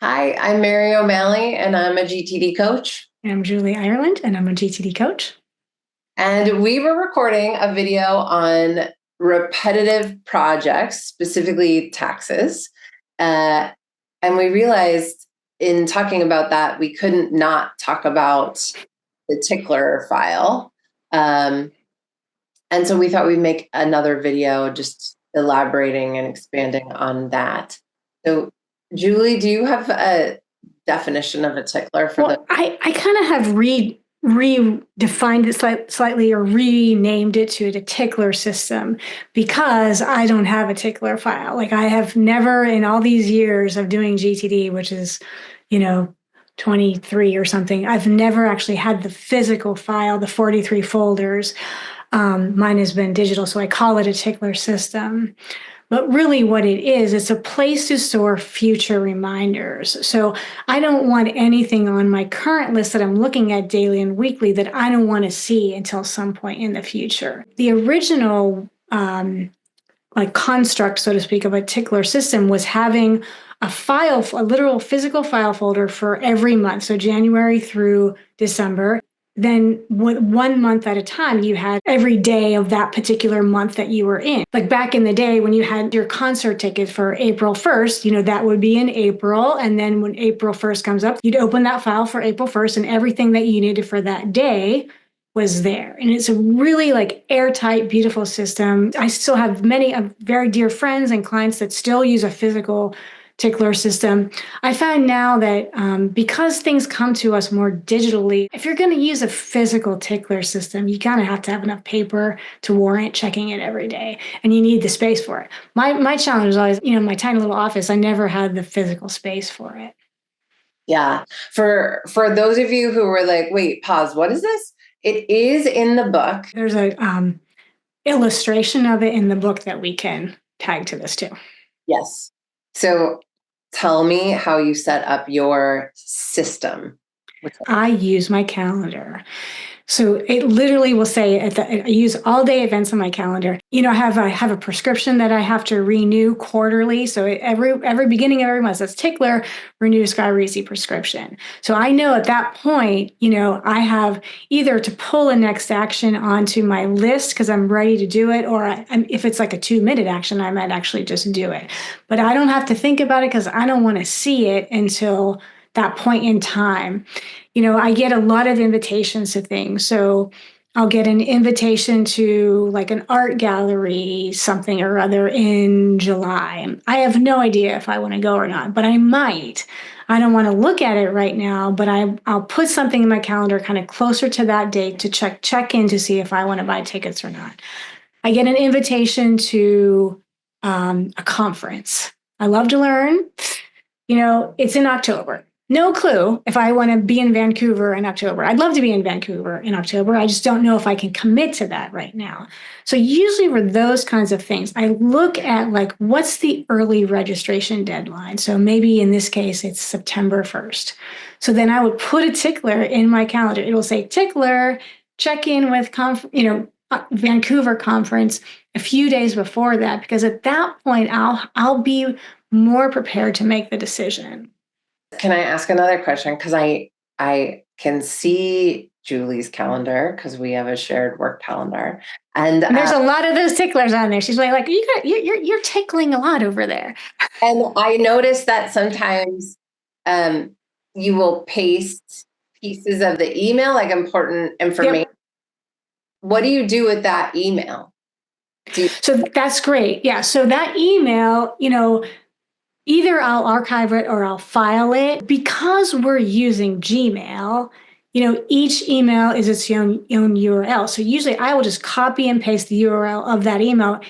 Hi, I'm Mary O'Malley, and I'm a GTD coach. I'm Julie Ireland, and I'm a GTD coach. And we were recording a video on repetitive projects, specifically taxes. And we realized in talking about that, we couldn't not talk about the Tickler file. And so we thought we'd make another video just elaborating and expanding on that. So, Julie, do you have a definition of a tickler for the? I kind of have redefined it slightly or renamed it to the Tickler System because I don't have a Tickler file. Like I have never in all these years of doing GTD, which is, 23 or something, I've never actually had the physical file, the 43 folders. Mine has been digital, so I call it a Tickler System. But really what it is, it's a place to store future reminders. So I don't want anything on my current list that I'm looking at daily and weekly that I don't want to see until some point in the future. The original construct, so to speak, of a Tickler System was having a literal physical file folder for every month. So January through December. Then 1 month at a time, you had every day of that particular month that you were in. Like back in the day when you had your concert ticket for April 1st, that would be in April. And then when April 1st comes up, you'd open that file for April 1st and everything that you needed for that day was there. And it's a really airtight, beautiful system. I still have many very dear friends and clients that still use a physical Tickler system. I find now that because things come to us more digitally, if you're going to use a physical Tickler system, you kind of have to have enough paper to warrant checking it every day, and you need the space for it. My challenge is always, my tiny little office, I never had the physical space for it. Yeah. For those of you who were like, wait, pause, what is this? It is in the book. There's a illustration of it in the book that we can tag to this too. Yes. So tell me how you set up your system. I use my calendar. So it literally will say I use all day events on my calendar. I have a prescription that I have to renew quarterly. So every beginning of every month, that's Tickler, renew Skyreezy prescription. So I know at that point, I have either to pull a next action onto my list because I'm ready to do it, or if it's like a 2-minute action, I might actually just do it. But I don't have to think about it because I don't want to see it until that point in time. I get a lot of invitations to things. So I'll get an invitation to like an art gallery, something or other in July. I have no idea if I want to go or not, but I might. I don't want to look at it right now, but I'll put something in my calendar kind of closer to that date to check in to see if I want to buy tickets or not. I get an invitation to a conference. I love to learn. It's in October. No clue if I want to be in Vancouver in October. I'd love to be in Vancouver in October. I just don't know if I can commit to that right now. So usually for those kinds of things, I look at what's the early registration deadline. So maybe in this case, it's September 1st. So then I would put a tickler in my calendar. It'll say Tickler, check in with Vancouver conference a few days before that, because at that point I'll be more prepared to make the decision. Can I ask another question? Because I can see Julie's calendar because we have a shared work calendar, and there's a lot of those ticklers on there. She's like, you're tickling a lot over there. And I noticed that sometimes you will paste pieces of the email, like important information. Yep. What do you do with that email? So that's great. Yeah. So that email, either I'll archive it or I'll file it. Because we're using Gmail, each email is its own URL. So usually I will just copy and paste the URL of that email.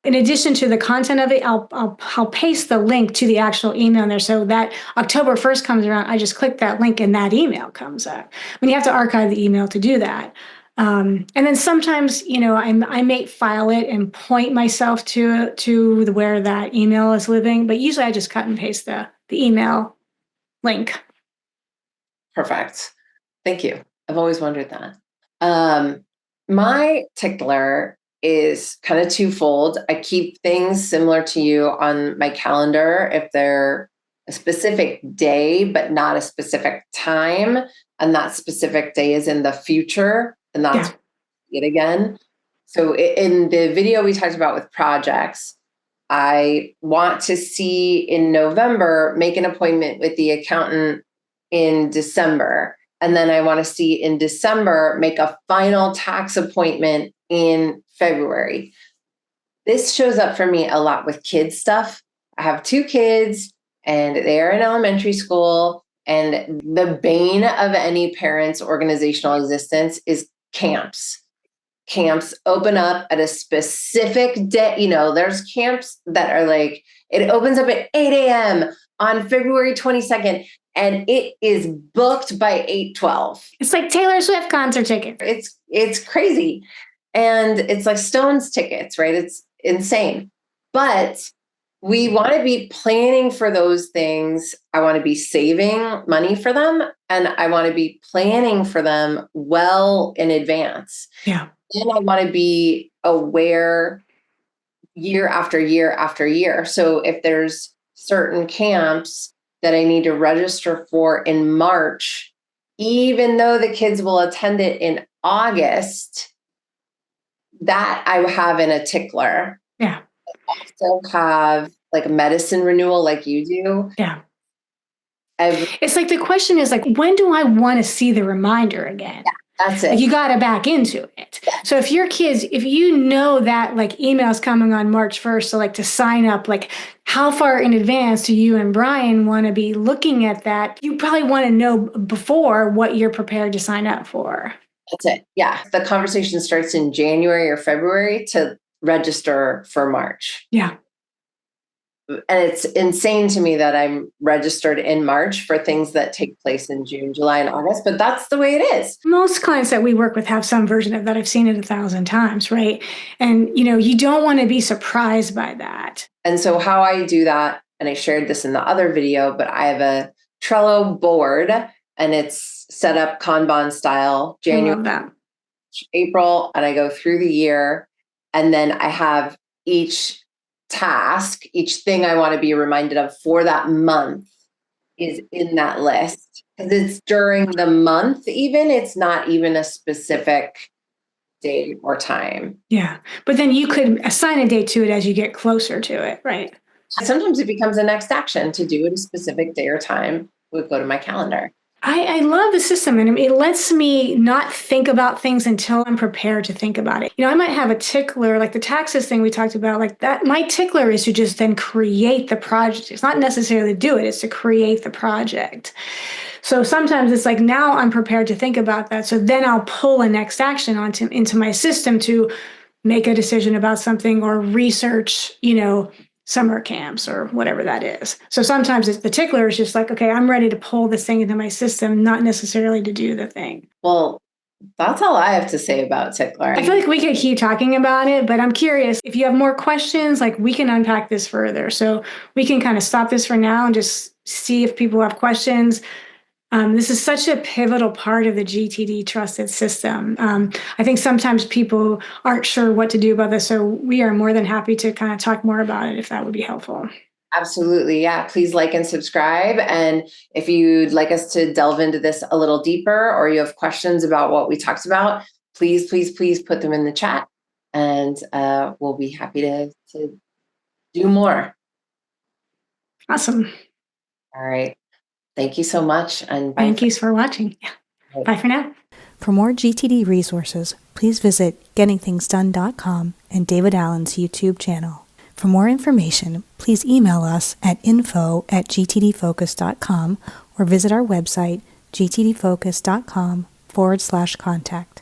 In addition to the content of it, I'll paste the link to the actual email in there. So that October 1st comes around, I just click that link and that email comes up. I mean, you have to archive the email to do that. And then sometimes, I may file it and point myself to where that email is living, but usually I just cut and paste the email link. Perfect. Thank you. I've always wondered that. My tickler is kind of twofold. I keep things similar to you on my calendar if they're a specific day, but not a specific time. And that specific day is in the future. And that's it again. So in the video we talked about with projects, I want to see in November, make an appointment with the accountant in December. And then I want to see in December, make a final tax appointment in February. This shows up for me a lot with kids stuff. I have 2 kids and they're in elementary school. And the bane of any parent's organizational existence is camps. Camps open up at a specific day. You know, there's camps that are like, it opens up at 8 a.m. on February 22nd, and it is booked by 8:12. It's like Taylor Swift concert tickets. It's crazy. And it's like Stones tickets, right? It's insane. But we want to be planning for those things. I want to be saving money for them, and I want to be planning for them well in advance. Yeah. And I want to be aware year after year after year. So if there's certain camps that I need to register for in March, even though the kids will attend it in August, that I have in a Tickler. Yeah. I also have like medicine renewal like you do. Yeah. It's like the question is like, when do I want to see the reminder again? Yeah. That's it. Like you got to back into it. Yeah. So if your kids, if you know that like email's coming on March 1st, so like to sign up, like how far in advance do you and Brian want to be looking at that? You probably want to know before what you're prepared to sign up for. That's it. Yeah. The conversation starts in January or February to register for March. Yeah. And it's insane to me that I'm registered in March for things that take place in June, July, and August, but that's the way it is. Most clients that we work with have some version of that. I've seen it 1,000 times, right? And, you know, you don't want to be surprised by that. And so how I do that, and I shared this in the other video, but I have a Trello board and it's set up Kanban style, January, April, and I go through the year. And then I have each task, each thing I want to be reminded of for that month is in that list. Because it's during the month, even, it's not even a specific day or time. Yeah. But then you could assign a date to it as you get closer to it, right? Sometimes it becomes a next action to do it a specific day or time. We'll go to my calendar. I love the system, and it lets me not think about things until I'm prepared to think about it. You know, I might have a tickler, like the taxes thing we talked about, like that. My tickler is to just then create the project. It's not necessarily to do it, it's to create the project. So sometimes it's like, now I'm prepared to think about that. So then I'll pull a next action into my system to make a decision about something or research, you know, summer camps or whatever that is. So sometimes the tickler is just like, okay, I'm ready to pull this thing into my system, not necessarily to do the thing. Well, that's all I have to say about Tickler. I feel like we could keep talking about it, but I'm curious if you have more questions, like we can unpack this further. So we can kind of stop this for now and just see if people have questions. This is such a pivotal part of the GTD trusted system. I think sometimes people aren't sure what to do about this, so we are more than happy to kind of talk more about it if that would be helpful. Absolutely. Yeah. Please like and subscribe. And if you'd like us to delve into this a little deeper, or you have questions about what we talked about, please put them in the chat, and we'll be happy to do more. Awesome. All right. Thank you so much. And thank you for watching. Yeah. Bye for now. For more GTD resources, please visit gettingthingsdone.com and David Allen's YouTube channel. For more information, please email us at info@gtdfocus.com or visit our website gtdfocus.com/contact.